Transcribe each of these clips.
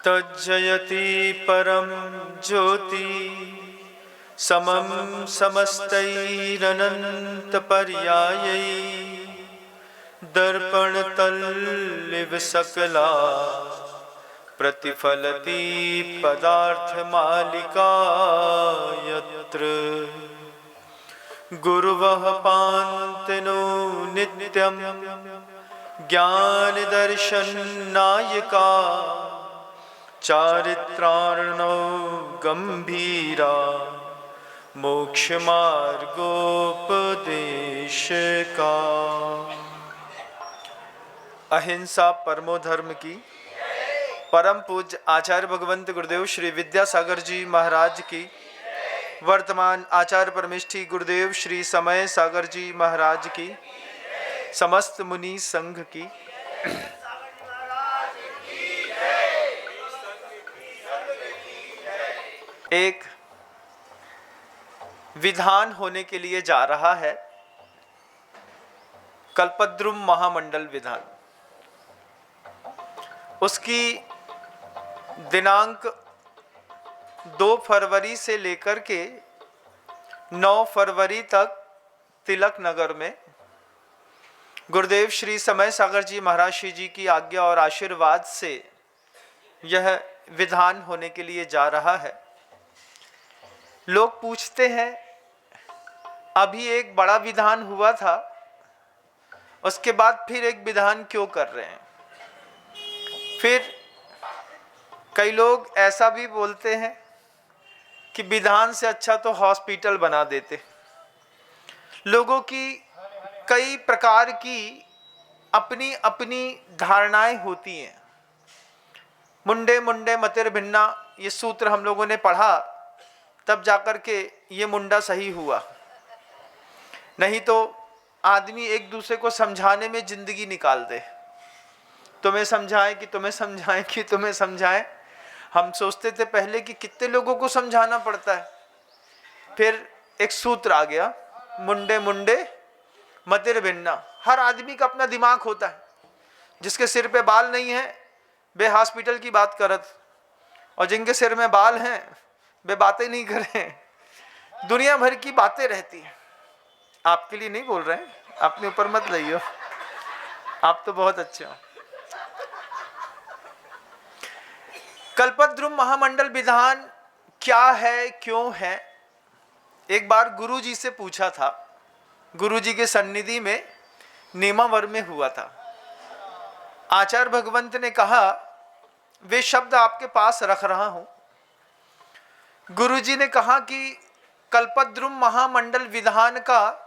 तज्जयति परम ज्योति समम समस्तैरनन्तपर्यायै दर्पणतल्लिव सकला प्रतिफलति पदार्थमालिका यत्र गुरुवः पान्तिनो नित्यं ज्ञानदर्शननायका चारित्रार्णो गंभीरा मोक्षमार्गोपदेशका। अहिंसा परमो धर्म की परम पूज्य आचार्य भगवंत गुरुदेव श्री विद्यासागर जी महाराज की, वर्तमान आचार्य परमेष्ठी गुरुदेव श्री समय सागर जी महाराज की, समस्त मुनि संघ की। एक विधान होने के लिए जा रहा है, कल्पद्रुम महामंडल विधान। उसकी दिनांक 2 फरवरी से लेकर के 9 फरवरी तक तिलक नगर में गुरुदेव श्री समय सागर जी महाराज श्री जी की आज्ञा और आशीर्वाद से यह विधान होने के लिए जा रहा है। लोग पूछते हैं, अभी एक बड़ा विधान हुआ था, उसके बाद फिर एक विधान क्यों कर रहे हैं? फिर कई लोग ऐसा भी बोलते हैं कि विधान से अच्छा तो हॉस्पिटल बना देते। लोगों की कई प्रकार की अपनी अपनी धारणाएं होती हैं। मुंडे मुंडे मतिर भिन्ना, ये सूत्र हम लोगों ने पढ़ा, तब जाकर के ये मुंडा सही हुआ। नहीं तो आदमी एक दूसरे को समझाने में जिंदगी निकाल दे। तुम्हें समझाएं कि तुम्हें समझाएं कि तुम्हें समझाएं। हम सोचते थे पहले कि कितने लोगों को समझाना पड़ता है। फिर एक सूत्र आ गया, मुंडे मुंडे मतिर भिन्ना। हर आदमी का अपना दिमाग होता है। जिसके सिर पे बाल नहीं है वे हॉस्पिटल की बात करत, और जिनके सिर में बाल हैं वे बातें नहीं करें। दुनिया भर की बातें रहती हैं। आपके लिए नहीं बोल रहे हैं, अपने ऊपर मत लइयो, आप तो बहुत अच्छे हो। कल्पद्रुम महामंडल विधान क्या है, क्यों है? एक बार गुरु जी से पूछा था। गुरु जी के सन्निधि में नेमावर में हुआ था। आचार्य भगवंत ने कहा, वे शब्द आपके पास रख रहा हूं। गुरु जी ने कहा कि कल्पद्रुम महामंडल विधान का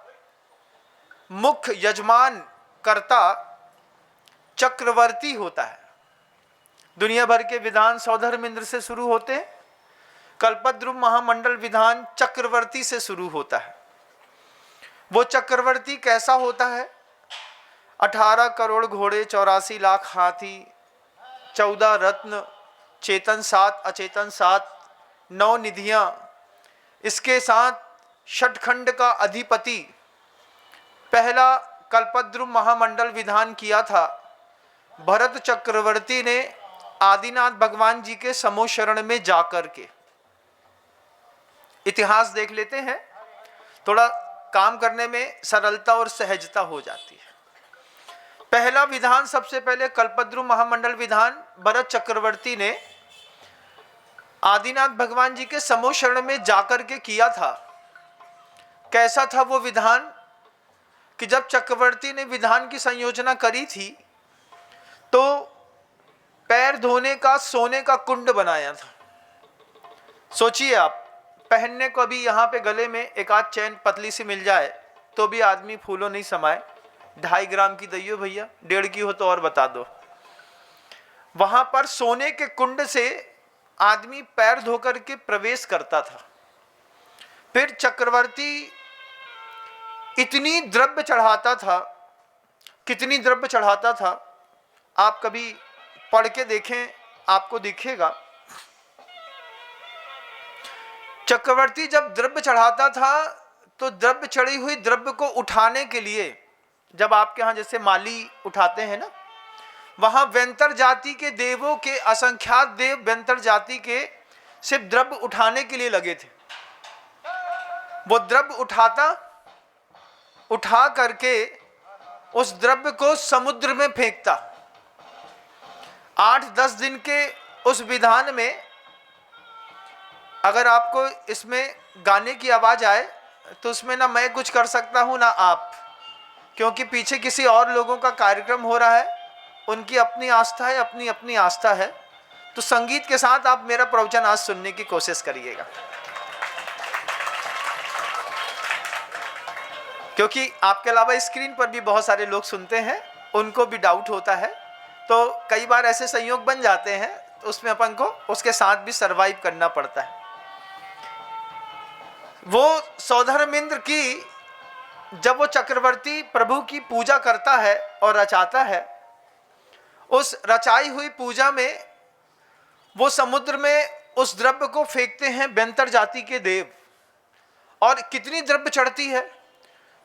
मुख्य यजमान कर्ता चक्रवर्ती होता है। दुनिया भर के विधान सौधर्मेंद्र से शुरू होते हैं। कल्पद्रुम महामंडल विधान चक्रवर्ती से शुरू होता है। वो चक्रवर्ती कैसा होता है? 18 करोड़ घोड़े, 84 लाख हाथी, 14 रत्न, चेतन 7, अचेतन 7, 9 निधियां, इसके साथ षटखंड का अधिपति। पहला कल्पद्रुम महामंडल विधान किया था भरत चक्रवर्ती ने आदिनाथ भगवान जी के समूह शरण में जाकर के। इतिहास देख लेते हैं, थोड़ा काम करने में सरलता और सहजता हो जाती है। पहला विधान, सबसे पहले कल्पद्रुम महामंडल विधान भरत चक्रवर्ती ने आदिनाथ भगवान जी के समूह शरण में जाकर के किया था। कैसा था वो विधान कि जब चक्रवर्ती ने विधान की संयोजना करी थी तो पैर धोने का सोने का कुंड बनाया था। सोचिए आप, पहनने को अभी यहाँ पे गले में एक आध चैन पतली सी मिल जाए तो भी आदमी फूलों नहीं समाए। 2.5 ग्राम की दैयो भैया, 1.5 की हो तो और बता दो। वहां पर सोने के कुंड से आदमी पैर धोकर के प्रवेश करता था। फिर चक्रवर्ती इतनी द्रव्य चढ़ाता था, कितनी द्रव्य चढ़ाता था, आप कभी पढ़ के देखें आपको दिखेगा। चक्रवर्ती जब द्रव्य चढ़ाता था तो द्रव्य चढ़ी हुई द्रव्य को उठाने के लिए, जब आपके यहाँ जैसे माली उठाते हैं ना, वहां व्यंतर जाति के देवों के असंख्यात देव व्यंतर जाति के सिर्फ द्रव्य उठाने के लिए लगे थे। वो द्रव्य उठा करके उस द्रव्य को समुद्र में फेंकता। 8-10 दिन के उस विधान में, अगर आपको इसमें गाने की आवाज आए तो उसमें ना मैं कुछ कर सकता हूं ना आप, क्योंकि पीछे किसी और लोगों का कार्यक्रम हो रहा है, उनकी अपनी आस्था है, अपनी अपनी आस्था है। तो संगीत के साथ आप मेरा प्रवचन आज सुनने की कोशिश करिएगा, क्योंकि आपके अलावा स्क्रीन पर भी बहुत सारे लोग सुनते हैं, उनको भी डाउट होता है। तो कई बार ऐसे संयोग बन जाते हैं, तो उसमें अपन को उसके साथ भी सरवाइव करना पड़ता है। वो सौधर्मेंद्र की जब वो चक्रवर्ती प्रभु की पूजा करता है और रचाता है, उस रचाई हुई पूजा में वो समुद्र में उस द्रव्य को फेंकते हैं व्यंतर जाति के देव। और कितनी द्रव्य चढ़ती है,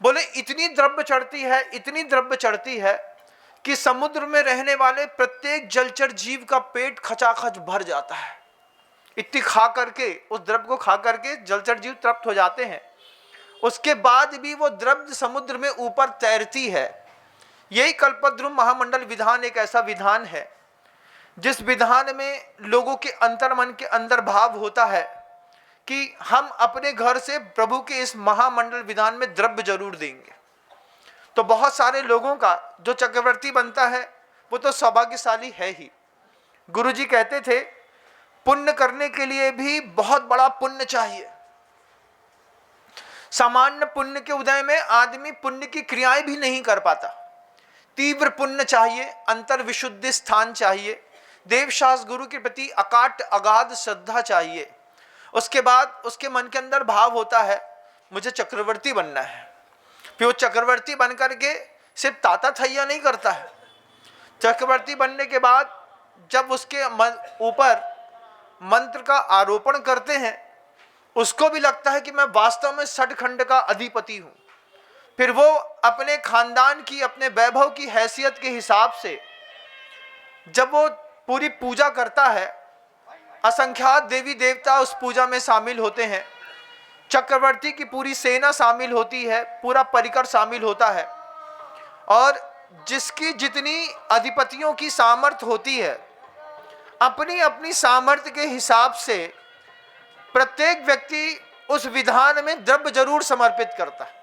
बोले इतनी द्रव्य चढ़ती है, इतनी द्रव्य चढ़ती है कि समुद्र में रहने वाले प्रत्येक जलचर जीव का पेट खचाखच भर जाता है। इतनी खा करके, उस द्रव्य को खा करके जलचर जीव तृप्त हो जाते हैं। उसके बाद भी वो द्रव्य समुद्र में ऊपर तैरती है। यही कल्पद्रुम महामंडल विधान एक ऐसा विधान है जिस विधान में लोगों के अंतर्मन के अंदर भाव होता है कि हम अपने घर से प्रभु के इस महामंडल विधान में द्रव्य जरूर देंगे। तो बहुत सारे लोगों का जो चक्रवर्ती बनता है वो तो सौभाग्यशाली है ही। गुरुजी कहते थे पुण्य करने के लिए भी बहुत बड़ा पुण्य चाहिए। सामान्य पुण्य के उदय में आदमी पुण्य की क्रियाएं भी नहीं कर पाता। तीव्र पुण्य चाहिए, अंतर विशुद्धि स्थान चाहिए, देवशास्त्र गुरु के प्रति अकाट अगाध श्रद्धा चाहिए। उसके बाद उसके मन के अंदर भाव होता है मुझे चक्रवर्ती बनना है। फिर वो चक्रवर्ती बन करके सिर्फ ताता थैया नहीं करता है। चक्रवर्ती बनने के बाद जब उसके ऊपर मंत्र का आरोपण करते हैं, उसको भी लगता है कि मैं वास्तव में सठखंड का अधिपति हूं। फिर वो अपने खानदान की, अपने वैभव की हैसियत के हिसाब से जब वो पूरी पूजा करता है, असंख्यात देवी देवता उस पूजा में शामिल होते हैं, चक्रवर्ती की पूरी सेना शामिल होती है, पूरा परिकर शामिल होता है। और जिसकी जितनी अधिपतियों की सामर्थ्य होती है, अपनी अपनी सामर्थ्य के हिसाब से प्रत्येक व्यक्ति उस विधान में द्रव्य जरूर समर्पित करता है।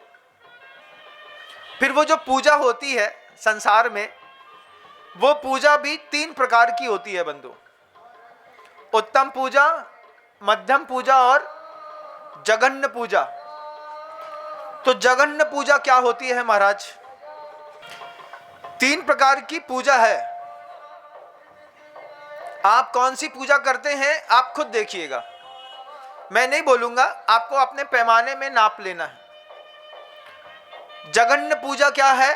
फिर वो जो पूजा होती है संसार में, वो पूजा भी 3 प्रकार की होती है बंधु। उत्तम पूजा, मध्यम पूजा और जघन्य पूजा। तो जघन्य पूजा क्या होती है महाराज? 3 प्रकार की पूजा है। आप कौन सी पूजा करते हैं आप खुद देखिएगा, मैं नहीं बोलूंगा, आपको अपने पैमाने में नाप लेना है। जघन्य पूजा क्या है?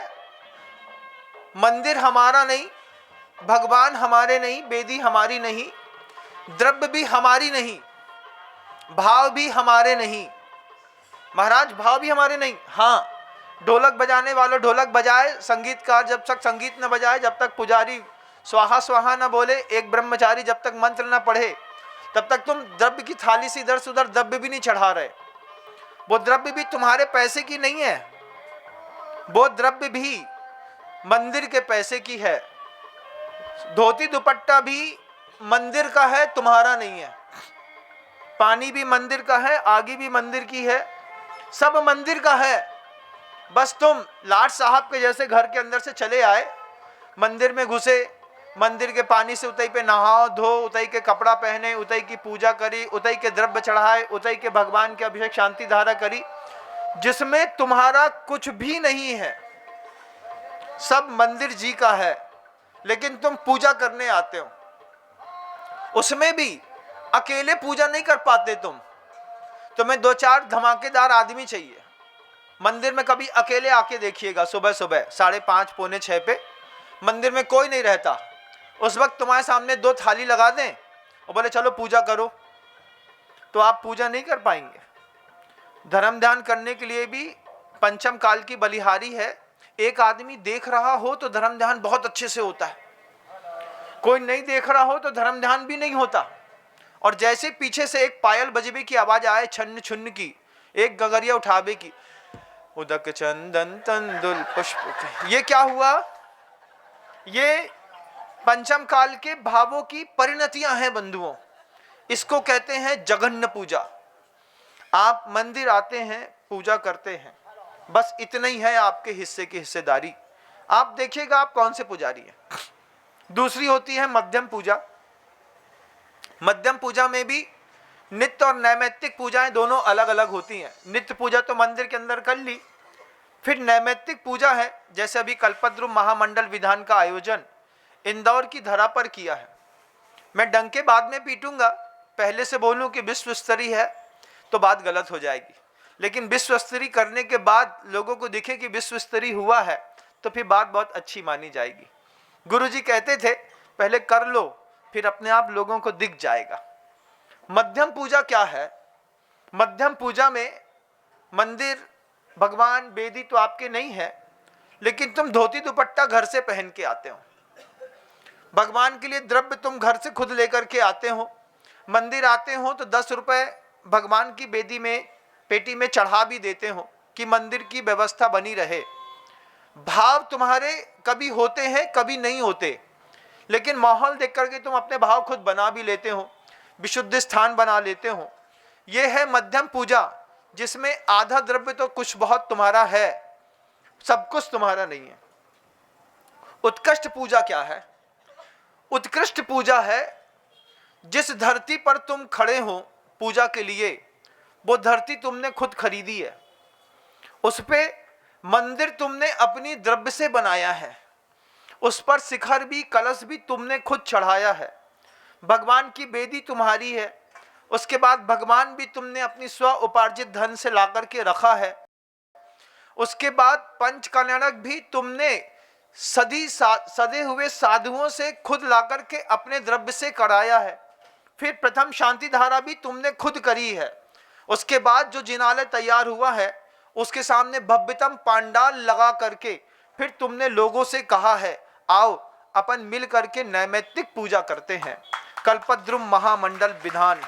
मंदिर हमारा नहीं, भगवान हमारे नहीं, वेदी हमारी नहीं, द्रव्य भी हमारी नहीं, भाव भी हमारे नहीं। महाराज भाव भी हमारे नहीं। हाँ, ढोलक बजाने वाला ढोलक बजाए, संगीतकार जब तक संगीत न बजाए, जब तक पुजारी स्वाहा स्वाहा न बोले, एक ब्रह्मचारी जब तक मंत्र न पढ़े, तब तक तुम द्रव्य की थाली से इधर से उधर द्रव्य भी नहीं चढ़ा रहे। वो द्रव्य भी तुम्हारे पैसे की नहीं है, वो द्रव्य भी मंदिर के पैसे की है। धोती दुपट्टा भी मंदिर का है, तुम्हारा नहीं है। पानी भी मंदिर का है, आगे भी मंदिर की है, सब मंदिर का है। बस तुम लाट साहब के जैसे घर के अंदर से चले आए, मंदिर में घुसे, मंदिर के पानी से उतई पे नहाओ धो, उतई के कपड़ा पहने, उतई की पूजा करी, उतई के द्रव्य चढ़ाए, उतई के भगवान के अभिषेक शांति धारा करी, जिसमें तुम्हारा कुछ भी नहीं है, सब मंदिर जी का है। लेकिन तुम पूजा करने आते हो, उसमें भी अकेले पूजा नहीं कर पाते तुम, तुम्हें 2-4 धमाकेदार आदमी चाहिए। मंदिर में कभी अकेले आके देखिएगा, सुबह सुबह 5:30 पौने 6 पे मंदिर में कोई नहीं रहता, उस वक्त तुम्हारे सामने 2 थाली लगा दें और बोले चलो पूजा करो, तो आप पूजा नहीं कर पाएंगे। धर्म ध्यान करने के लिए भी पंचम काल की बलिहारी है। एक आदमी देख रहा हो तो धर्म ध्यान बहुत अच्छे से होता है। कोई नहीं देख रहा हो तो धर्म ध्यान भी नहीं होता। और जैसे पीछे से एक पायल बजबे की आवाज आए, छन्न छुन्न की, एक गगरिया उठावे की, उदक चंदन तंदुल पुष्प, ये क्या हुआ? ये पंचम काल के भावों की परिणतियां हैं बंधुओं। इसको कहते हैं जघन्य पूजा। आप मंदिर आते हैं, पूजा करते हैं, बस इतना ही है आपके हिस्से की हिस्सेदारी। आप देखिएगा आप कौन से पुजारी हैं। दूसरी होती है मध्यम पूजा। मध्यम पूजा में भी नित्य और नैमित्तिक पूजाएं दोनों अलग अलग होती हैं। नित्य पूजा तो मंदिर के अंदर कर ली, फिर नैमित्तिक पूजा है, जैसे अभी कल्पद्रुम महामंडल विधान का आयोजन इंदौर की धरा पर किया है। मैं डंके बाद में पीटूंगा, पहले से बोलूं कि विश्व स्तरीय है तो बात गलत हो जाएगी, लेकिन विश्व स्तरीय करने के बाद लोगों को दिखे कि विश्व स्तरीय हुआ है तो फिर बात बहुत अच्छी मानी जाएगी। गुरुजी कहते थे पहले कर लो, फिर अपने आप लोगों को दिख जाएगा। मध्यम पूजा क्या है? मध्यम पूजा में मंदिर, भगवान, वेदी तो आपके नहीं है, लेकिन तुम धोती दुपट्टा घर से पहन के आते हो। भगवान के लिए द्रव्य तुम घर से खुद लेकर के आते हो। मंदिर आते हो तो 10 रुपए भगवान की वेदी में, पेटी में चढ़ा भी देते हो कि मंदिर की व्यवस्था बनी रहे। भाव तुम्हारे कभी होते हैं, कभी नहीं होते, लेकिन माहौल देख करके तुम अपने भाव खुद बना भी लेते हो, विशुद्ध स्थान बना लेते हो। यह है मध्यम पूजा, जिसमें आधा द्रव्य तो कुछ बहुत तुम्हारा है, सब कुछ तुम्हारा नहीं है। उत्कृष्ट पूजा क्या है? उत्कृष्ट पूजा है जिस धरती पर तुम खड़े हो पूजा के लिए, वो धरती तुमने खुद खरीदी है, उस पे मंदिर तुमने अपनी द्रव्य से बनाया है, उस पर शिखर भी, कलश भी तुमने खुद चढ़ाया है, भगवान की वेदी तुम्हारी है, उसके बाद भगवान भी तुमने अपनी स्व उपार्जित धन से ला करके रखा है, उसके बाद पंच कल्याणक भी तुमने सदे हुए साधुओं से खुद ला करके अपने द्रव्य से कराया है, फिर प्रथम शांति धारा भी तुमने खुद करी है, उसके बाद जो जिनालय तैयार हुआ है उसके सामने भव्यतम पांडाल लगा करके फिर तुमने लोगों से कहा है आओ अपन मिल करके नैमित्तिक पूजा करते हैं। कल्पद्रुम महामंडल विधान,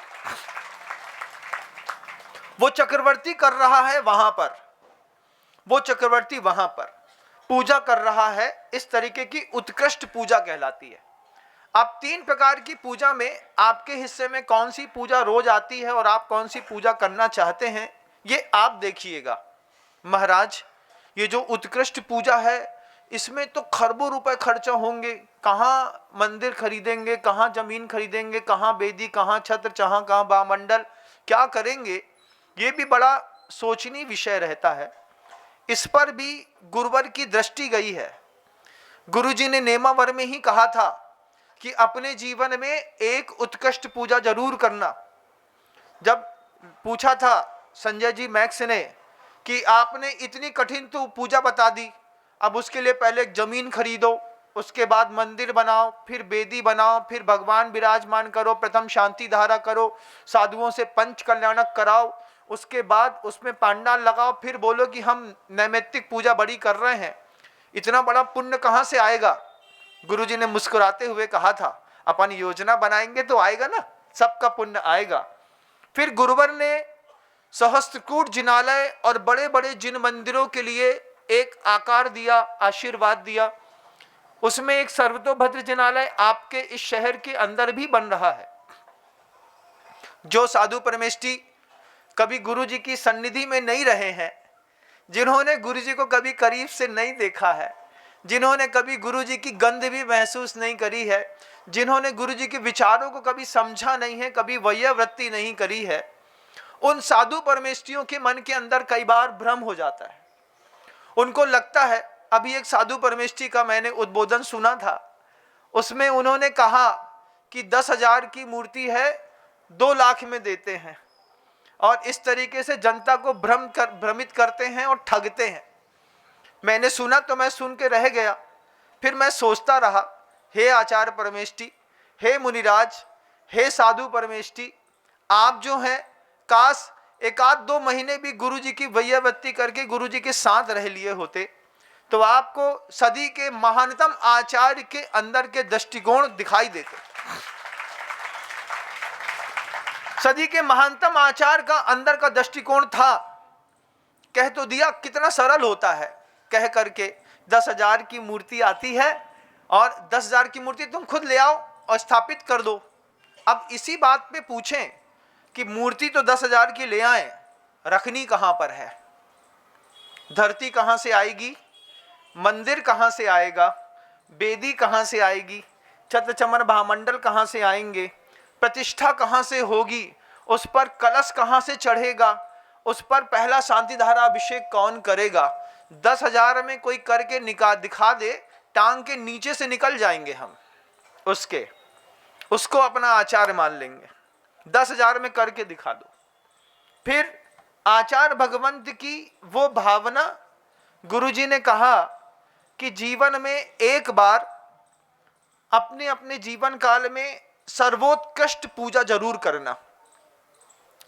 वो चक्रवर्ती कर रहा है वहां पर, वो चक्रवर्ती वहां पर पूजा कर रहा है। इस तरीके की उत्कृष्ट पूजा कहलाती है। अब 3 प्रकार की पूजा में आपके हिस्से में कौन सी पूजा रोज आती है और आप कौन सी पूजा करना चाहते हैं, ये आप देखिएगा। महाराज, ये जो उत्कृष्ट पूजा है इसमें तो खरबों रुपए खर्चा होंगे, कहाँ मंदिर खरीदेंगे, कहाँ जमीन खरीदेंगे, कहाँ वेदी, कहाँ छत्र, कहाँ बामंडल, क्या करेंगे, ये भी बड़ा सोचनीय विषय रहता है। इस पर भी गुरुवर की दृष्टि गई है। गुरुजी ने नेमावर में ही कहा था कि अपने जीवन में एक उत्कृष्ट पूजा जरूर करना। जब पूछा था संजय जी मैक्स ने कि आपने इतनी कठिन तो पूजा बता दी, अब उसके लिए पहले जमीन खरीदो, उसके बाद मंदिर बनाओ, फिर वेदी बनाओ, फिर भगवान विराजमान करो, प्रथम शांति धारा करो, साधुओं से पंच कल्याणक कराओ, उसके बाद उसमें पांडाल लगाओ, फिर बोलो कि हम नैमित्तिक पूजा बड़ी कर रहे हैं, इतना बड़ा पुण्य कहाँ से आएगा? गुरुजी ने मुस्कुराते हुए कहा था अपन योजना बनाएंगे तो आएगा ना, सबका पुण्य आएगा। फिर गुरुवर ने सहस्त्रकूट जिनालय और बड़े बड़े जिन मंदिरों के लिए एक आकार दिया, आशीर्वाद दिया। उसमें एक सर्वतोभद्र जिनालय आपके इस शहर के अंदर भी बन रहा है। जो साधु परमेष्ठी कभी गुरुजी की सन्निधि में नहीं रहे हैं, जिन्होंने गुरुजी को कभी करीब से नहीं देखा है, जिन्होंने कभी गुरुजी की गंध भी महसूस नहीं करी है, जिन्होंने गुरुजी के विचारों को कभी समझा नहीं है, कभी वैयावृत्ति नहीं करी है, उन साधु परमेष्ठियों के मन के अंदर कई बार भ्रम हो जाता है। उनको लगता है, अभी एक साधु परमेष्ठी का मैंने उद्बोधन सुना था, उसमें उन्होंने कहा कि 10,000 की मूर्ति है 2 लाख में देते हैं, और इस तरीके से जनता को भ्रमित करते हैं और ठगते हैं। मैंने सुना तो मैं सुन के रह गया। फिर मैं सोचता रहा, हे आचार्य परमेष्ठी, हे मुनिराज, हे साधु परमेष्ठी, आप जो हैं काश 1-2 महीने भी गुरुजी की वैयावृत्ति करके गुरुजी के साथ रह लिए होते, तो आपको सदी के महानतम आचार्य के अंदर के दृष्टिकोण दिखाई देते। सदी के महानतम आचार्य का अंदर का दृष्टिकोण था, कह तो दिया कितना सरल होता है, कह करके 10,000 की मूर्ति आती है और 10,000 की मूर्ति तुम खुद ले आओ और स्थापित कर दो। अब इसी बात पे पूछें कि मूर्ति तो 10,000 की ले आए, रखनी कहां पर है? धरती कहां से आएगी, मंदिर कहां से आएगा, वेदी कहां से आएगी, छत्र चमन भामंडल कहां से आएंगे, प्रतिष्ठा कहां से होगी, उस पर कलश कहां से चढ़ेगा, उस पर पहला शांति धारा अभिषेक कौन करेगा? 10,000 में कोई करके दिखा दे, टांग के नीचे से निकल जाएंगे हम उसको अपना आचार्य मान लेंगे। 10,000 में करके दिखा दो। फिर आचार्य भगवंत की वो भावना, गुरुजी ने कहा कि जीवन में एक बार अपने अपने जीवन काल में सर्वोत्कृष्ट पूजा जरूर करना।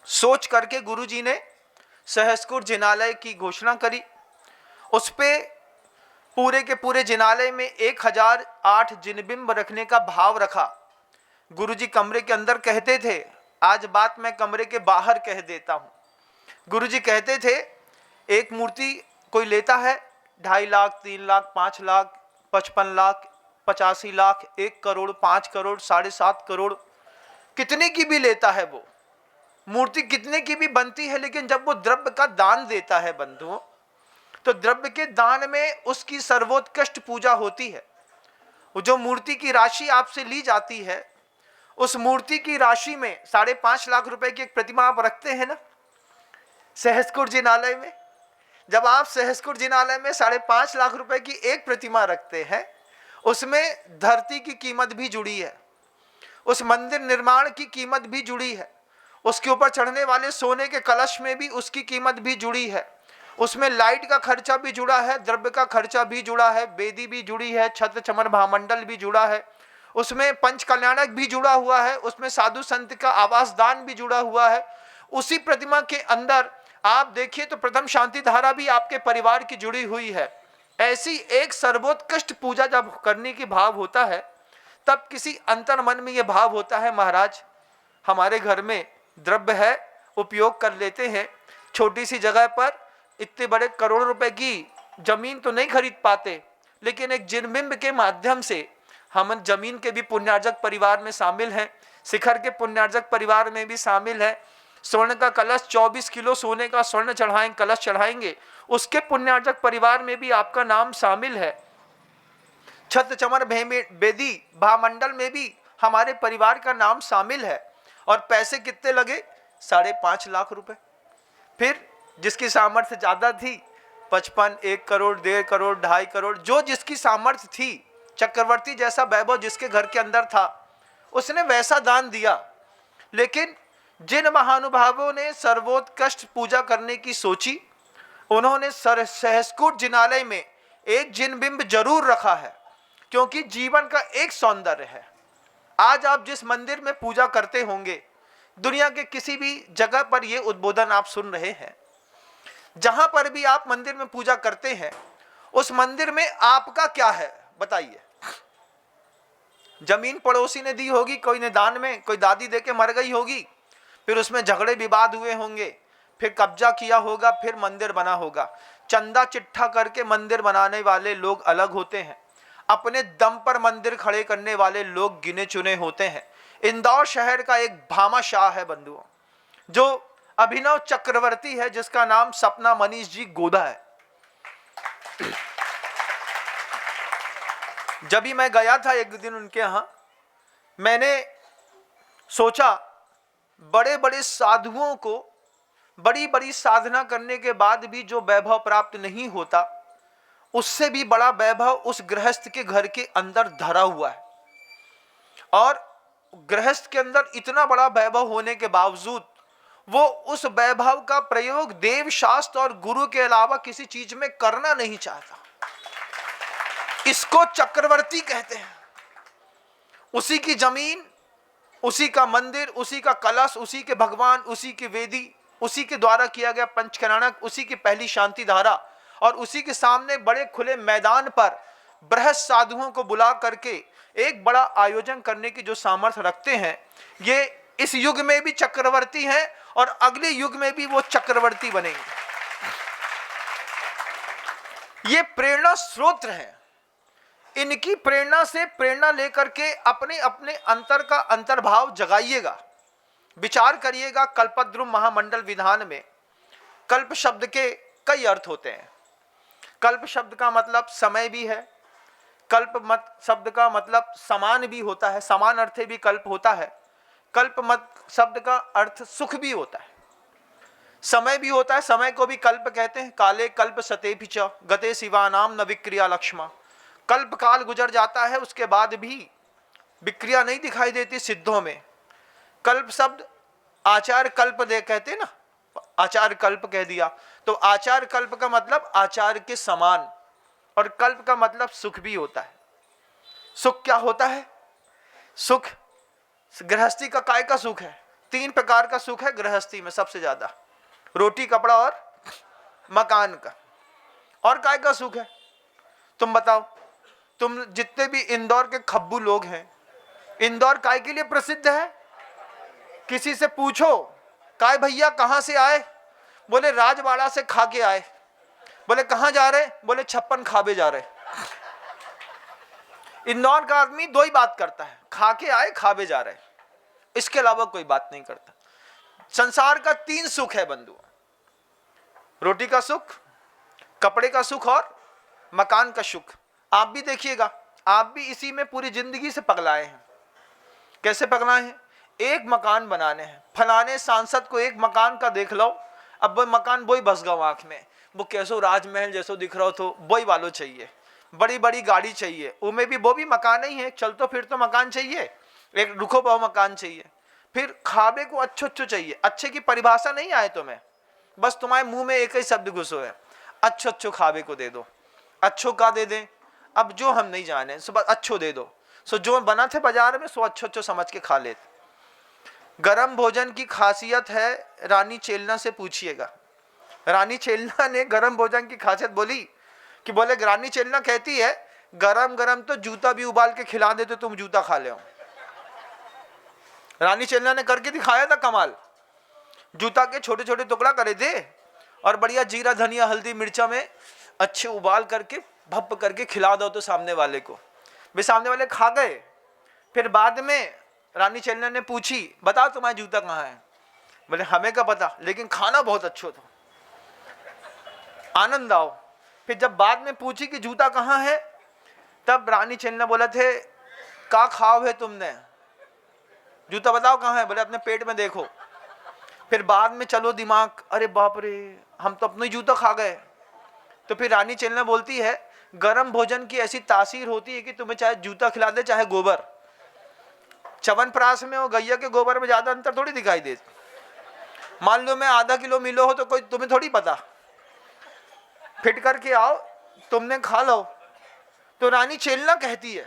सोच करके गुरुजी ने सहस्कुर जिनालय की घोषणा करी। उस पे पूरे के पूरे जिनालय में 1008 जिनबिंब रखने का भाव रखा। गुरुजी कमरे के अंदर कहते थे, आज बात मैं कमरे के बाहर कह देता हूं। गुरुजी कहते थे, एक मूर्ति कोई लेता है 2.5 लाख, 3 लाख, 5 लाख, 55 लाख, 85 लाख, 1 करोड़, 5 करोड़, 7.5 करोड़, कितने की भी लेता है, वो मूर्ति कितने की भी बनती है, लेकिन जब वो द्रव्य का दान देता है बंधुओं, तो द्रव्य के दान में उसकी सर्वोत्कृष्ट पूजा होती है। वो जो मूर्ति की राशि आपसे ली जाती है, उस मूर्ति की राशि में 5.5 लाख रुपए की एक प्रतिमा आप रखते हैं ना सहस्कुर जिनालय में। जब आप सहस्कुर जिनालय में 5.5 लाख रुपए की एक प्रतिमा रखते हैं, उसमें धरती की कीमत भी जुड़ी है, उस मंदिर निर्माण की कीमत भी जुड़ी है, उसके ऊपर चढ़ने वाले सोने के कलश में भी उसकी कीमत भी जुड़ी है, उसमें लाइट का खर्चा भी जुड़ा है, द्रव्य का खर्चा भी जुड़ा है, वेदी भी जुड़ी है, छत्र चमन भामंडल भी जुड़ा है, उसमें पंच कल्याणक भी जुड़ा हुआ है, उसमें साधु संत का आवास दान भी जुड़ा हुआ है। उसी प्रतिमा के अंदर आप देखिए तो प्रथम शांति धारा भी आपके परिवार की जुड़ी हुई है। ऐसी एक सर्वोत्कृष्ट पूजा जब करने की भाव होता है, तब किसी अंतर मन में यह भाव होता है, महाराज हमारे घर में द्रव्य है, उपयोग कर लेते हैं, छोटी सी जगह पर इतने बड़े करोड़ों रुपए की जमीन तो नहीं खरीद पाते, लेकिन एक जिनबिंब के माध्यम से हम जमीन के भी पुण्यार्जक परिवार में शामिल हैं, शिखर के पुण्यार्जक परिवार में भी शामिल है। स्वर्ण का कलश 24 किलो सोने का स्वर्ण चढ़ाएंगे, कलश चढ़ाएंगे, उसके पुण्यार्जक परिवार में भी आपका नाम शामिल है। छत्र चमन वेदी भामंडल में भी हमारे परिवार का नाम शामिल है। और पैसे कितने लगे? 5.5 लाख रुपए। फिर जिसकी सामर्थ्य ज्यादा थी 55, 1 करोड़, 1.5 करोड़, 2.5 करोड़, जो जिसकी सामर्थ्य थी, चक्रवर्ती जैसा वैभव जिसके घर के अंदर था, उसने वैसा दान दिया। लेकिन जिन महानुभावों ने सर्वोत्कृष्ट पूजा करने की सोची, उन्होंने सहस्कुट जिनालय में एक जिनबिंब जरूर रखा है, क्योंकि जीवन का एक सौंदर्य है। आज आप जिस मंदिर में पूजा करते होंगे, दुनिया के किसी भी जगह पर यह उद्बोधन आप सुन रहे हैं, जहां पर भी आप मंदिर में पूजा करते हैं, उस मंदिर में आपका क्या है बताइए? जमीन पड़ोसी ने दी होगी, कोई ने दान में, कोई दादी देके मर गई होगी, फिर उसमें झगड़े विवाद हुए होंगे, फिर कब्जा किया होगा, फिर मंदिर बना होगा। चंदा चिट्ठा करके मंदिर बनाने वाले लोग अलग होते हैं, अपने दम पर मंदिर खड़े करने वाले लोग गिने चुने होते हैं। इंदौर शहर का एक भामाशाह है बंधुओं, जो अभिनव चक्रवर्ती है, जिसका नाम सपना मनीष जी गोदा है। जब भी मैं गया था एक दिन उनके यहां, मैंने सोचा बड़े बड़े साधुओं को बड़ी बड़ी साधना करने के बाद भी जो वैभव प्राप्त नहीं होता, उससे भी बड़ा वैभव उस गृहस्थ के घर के अंदर धरा हुआ है। और गृहस्थ के अंदर इतना बड़ा वैभव होने के बावजूद वो उस वैभव का प्रयोग देव शास्त्र और गुरु के अलावा किसी चीज में करना नहीं चाहता। इसको चक्रवर्ती कहते हैं। उसी की जमीन, उसी का मंदिर, उसी का कलश, उसी के भगवान, उसी की वेदी, उसी के द्वारा किया गया पंचकल्याणक, उसी की पहली शांति धारा, और उसी के सामने बड़े खुले मैदान पर बृहत साधुओं को बुला करके एक बड़ा आयोजन करने की जो सामर्थ्य रखते हैं, ये इस युग में भी चक्रवर्ती हैं और अगले युग में भी वो चक्रवर्ती बनेंगे। ये प्रेरणा स्रोत हैं। इनकी प्रेरणा से प्रेरणा लेकर के अपने अपने अंतर का अंतर्भाव जगाइएगा। विचार करिएगा, कल्पद्रुम महामंडल विधान में कल्प शब्द के कई अर्थ होते हैं। कल्प शब्द का मतलब समय भी है, कल्प मत शब्द का मतलब समान भी होता है, समान अर्थ भी कल्प होता है। कल्प मत शब्द का अर्थ सुख भी होता है, समय भी होता है, समय को भी कल्प कहते हैं। काले कल्प सतेपि च गते शिवानाम न विक्रिया लक्ष्मा। कल्प काल गुजर जाता है, उसके बाद भी विक्रिया नहीं दिखाई देती सिद्धों में। कल्प शब्द आचार कल्प दे कहते ना, आचार कल्प कह दिया तो आचार कल्प का मतलब आचार के समान, और कल्प का मतलब सुख भी होता है। सुख क्या होता है? सुख गृहस्थी का काय का सुख है। 3 प्रकार का सुख है गृहस्थी में सबसे ज्यादा, रोटी कपड़ा और मकान का। और काय का सुख है? तुम बताओ। तुम जितने भी इंदौर के खब्बू लोग हैं, इंदौर काय के लिए प्रसिद्ध है? किसी से पूछो, काय भैया कहां से आए? बोले राजवाड़ा से खा के आए। बोले कहां जा रहे? बोले 56 खाबे जा रहे। इंदौर का आदमी 2 ही बात करता है, खा के आए, खाबे जा रहे, इसके अलावा कोई बात नहीं करता। संसार का 3 सुख है बंधु, रोटी का सुख, कपड़े का सुख और मकान का सुख। आप भी देखिएगा, आप भी इसी में पूरी जिंदगी से पगलाए हैं। कैसे पगलाए हैं? एक मकान बनाने हैं, फलाने सांसद को एक मकान का देख लो, अब वो मकान वही बस गो आंख में, वो कैसो राजमहल जैसो दिख रहा हो तो वही वालों चाहिए, बड़ी बड़ी गाड़ी चाहिए, उनमें भी वो भी मकान ही है, चल तो फिर तो मकान चाहिए, एक रुखो पाओ मकान चाहिए। फिर खाबे को अच्छो अच्छो चाहिए। अच्छे की परिभाषा नहीं आए तुम्हें, बस तुम्हारे मुंह में एक ही शब्द घुसो है, अच्छो अच्छो खाबे को दे दो। अच्छो का दे दें? अब जो हम नहीं जाने सो बस अच्छो दे दो। सो जो बना थे बाजार में सो अच्छो अच्छो समझ के खा लेते। गरम भोजन की खासियत है, रानी चेलना से पूछिएगा। रानी चेलना ने गरम भोजन की खासियत बोली कि बोले रानी चेलना कहती है गरम गरम तो जूता भी उबाल के खिला दे तो तुम जूता खा ले। रानी चेलना ने करके दिखाया था कमाल। जूता के छोटे छोटे टुकड़ा करे थे और बढ़िया जीरा धनिया हल्दी मिर्चा में अच्छे उबाल करके भप करके खिला दो तो सामने वाले को, वे सामने वाले खा गए। फिर बाद में रानी चेलना ने पूछी बताओ तुम्हारा जूता कहाँ है? बोले हमें क्या पता, लेकिन खाना बहुत अच्छा था, आनंद आओ। फिर जब बाद में पूछी कि जूता कहाँ है, तब रानी चेलना बोला थे का खाओ है तुमने, जूता बताओ कहाँ है? बोले अपने पेट में देखो। फिर बाद में चलो दिमाग, अरे बाप रे हम तो अपना ही जूता खा गए। तो फिर रानी चेलना बोलती है गरम भोजन की ऐसी तासीर होती है कि तुम्हें चाहे जूता खिला दे चाहे गोबर। च्यवनप्राश में और गैया के गोबर में ज्यादा अंतर थोड़ी दिखाई दे। मान लो मैं आधा किलो मिलो हो तो कोई तुम्हें थोड़ी पता, फिट करके आओ तुमने खा लो। तो रानी चेलना कहती है,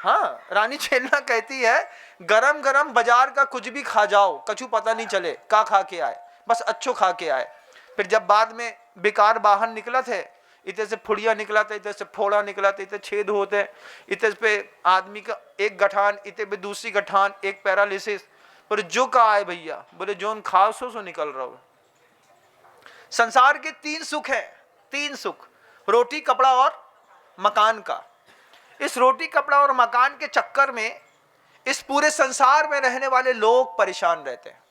हाँ रानी चेलना कहती है गरम गरम बाजार का कुछ भी खा जाओ, कछु पता नहीं चले का खा के आए, बस अच्छो खा के आए। फिर जब बाद में बेकार बाहर निकला थे, इतने से फुड़िया निकला था, इतने से फोड़ा निकला था, इतने छेद होते, इतने पे आदमी का एक गठान, इतने पे दूसरी गठान, एक पैरालिसिस। पर जो का आए भैया, बोले जोन खाओ सो निकल रहा हो। संसार के 3 सुख है, 3 सुख, रोटी कपड़ा और मकान का। इस रोटी कपड़ा और मकान के चक्कर में इस पूरे संसार में रहने वाले लोग परेशान रहते हैं।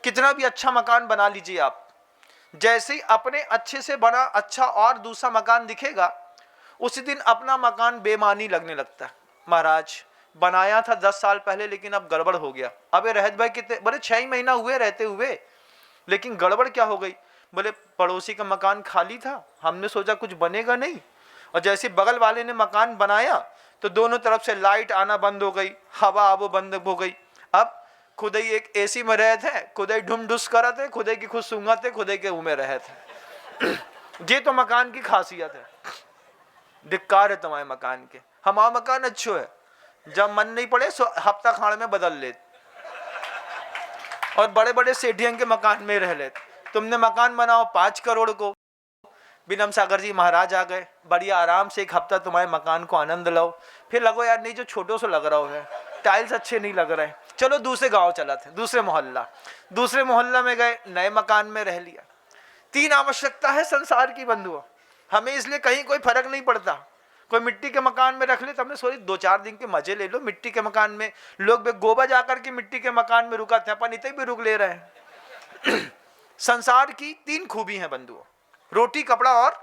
कितना भी अच्छा मकान बना लीजिए आप, जैसे ही अपने अच्छे से बना अच्छा और दूसरा मकान दिखेगा, उसी दिन अपना मकान बेमानी लगने लगता है। महाराज बनाया था 10 साल पहले लेकिन अब गड़बड़ हो गया। अबे रहत भाई कितने बड़े 6 महीना हुए रहते हुए, लेकिन गड़बड़ क्या हो गई? बोले पड़ोसी का मकान खाली था, हमने सोचा कुछ बनेगा नहीं, और जैसे बगल वाले ने मकान बनाया तो दोनों तरफ से लाइट आना बंद हो गई, हवा अब बंद हो गई। अब खुद ही एक एसी में रहे थे, खुद ही ढुम ढुस करा थे, खुद ही की खुद सूंगा थे, खुद ही के उमे रहे थे। ये तो मकान की खासियत है। धिक्कार है तुम्हारे मकान के। हमारा मकान अच्छो है, जब मन नहीं पड़े सो हफ्ता खाड़ में बदल ले, और बड़े बड़े सेठियों के मकान में रह ले। तुमने मकान बनाओ 5 करोड़ को, विनम सागर जी महाराज आ गए, बढ़िया आराम से 1 हफ्ता तुम्हारे मकान को आनंद लो। फिर लगो यार नहीं, जो छोटो से लग रहा है, टाइल्स अच्छे नहीं लग रहे, चलो दूसरे गांव चला थे, दूसरे मोहल्ला में गए, नए मकान में रह लिया। 3 आवश्यकता है संसार की बंधुओं, हमें इसलिए कहीं कोई फर्क नहीं पड़ता। कोई मिट्टी के मकान में रख ले तो हमने सोची 2-4 दिन के मजे ले लो मिट्टी के मकान में। लोग गोवा जाकर के मिट्टी के मकान में रुका थे, अपन इतने भी रुक ले रहे हैं। संसार की 3 खूबी हैं बंधुओं, रोटी, कपड़ा और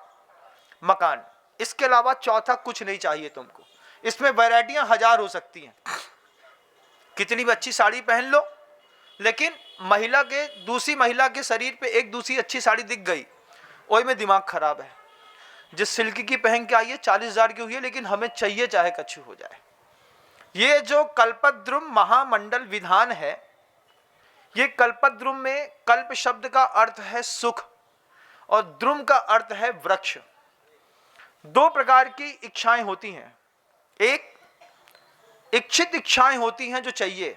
मकान। इसके अलावा चौथा कुछ नहीं चाहिए तुमको। इसमें वैरायटियां 1000 हो सकती हैं। कितनी भी अच्छी साड़ी पहन लो, लेकिन दूसरी महिला के शरीर पे एक दूसरी अच्छी साड़ी दिख गई, वही में दिमाग खराब है। जिस सिल्क की पहन के आई है 40,000 की हुई है, लेकिन हमें चाहिए चाहे कच्छु हो जाए। ये जो कल्पद्रुम महामंडल विधान है, ये कल्पद्रुम में कल्प शब्द का अर्थ है सुख और द्रुम का अर्थ है वृक्ष। 2 प्रकार की इच्छाएं होती हैं, एक इच्छित इच्छाएं होती हैं जो चाहिए,